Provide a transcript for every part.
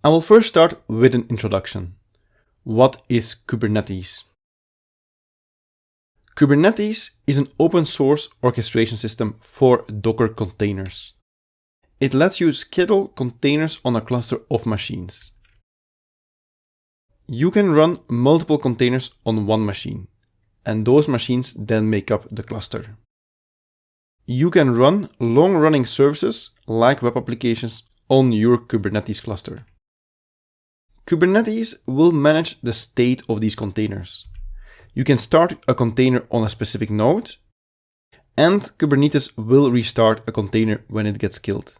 I will first start with an introduction. What is Kubernetes? Kubernetes is an open source orchestration system for Docker containers. It lets you schedule containers on a cluster of machines. You can run multiple containers on one machine, and those machines then make up the cluster. You can run long-running services like web applications on your Kubernetes cluster. Kubernetes will manage the state of these containers. You can start a container on a specific node, and Kubernetes will restart a container when it gets killed.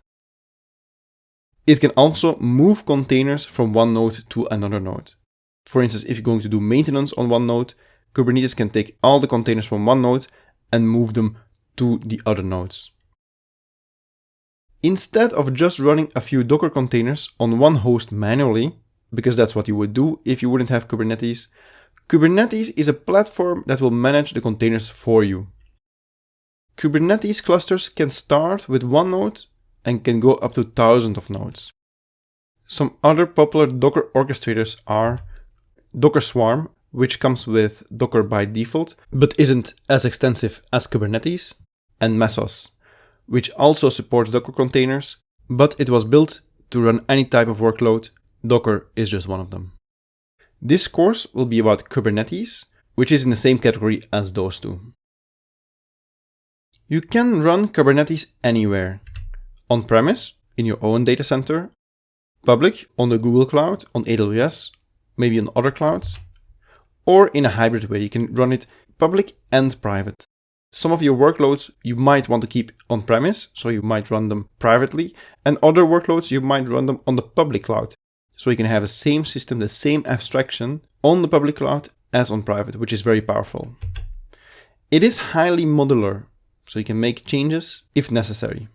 It can also move containers from one node to another node. For instance, if you're going to do maintenance on one node, Kubernetes can take all the containers from one node and move them to the other nodes. Instead of just running a few Docker containers on one host manually, because that's what you would do if you wouldn't have Kubernetes, Kubernetes is a platform that will manage the containers for you. Kubernetes clusters can start with one node and can go up to thousands of nodes. Some other popular Docker orchestrators are Docker Swarm, which comes with Docker by default, but isn't as extensive as Kubernetes, and Mesos, which also supports Docker containers, but it was built to run any type of workload. Docker is just one of them. This course will be about Kubernetes, which is in the same category as those two. You can run Kubernetes anywhere. On-premise, in your own data center, public, on the Google Cloud, on AWS, maybe on other clouds, or in a hybrid way. You can run it public and private. Some of your workloads you might want to keep on-premise, so you might run them privately, and other workloads you might run them on the public cloud. So you can have the same system, the same abstraction on the public cloud as on private, which is very powerful. It is highly modular, so you can make changes if necessary.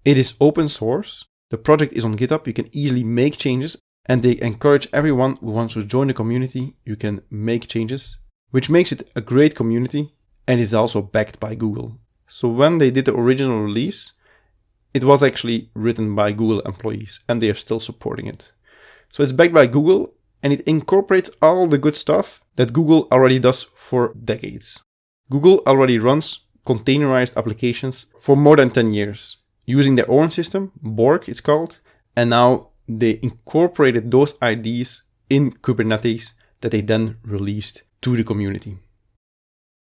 It is open source. The project is on GitHub. You can easily make changes, and they encourage everyone who wants to join the community. You can make changes, which makes it a great community, and it's also backed by Google. So when they did the original release, it was actually written by Google employees, and they are still supporting it. So it's backed by Google, and it incorporates all the good stuff that Google already does for decades. Google already runs containerized applications for more than 10 years, using their own system, Borg it's called, and now they incorporated those ideas in Kubernetes that they then released to the community.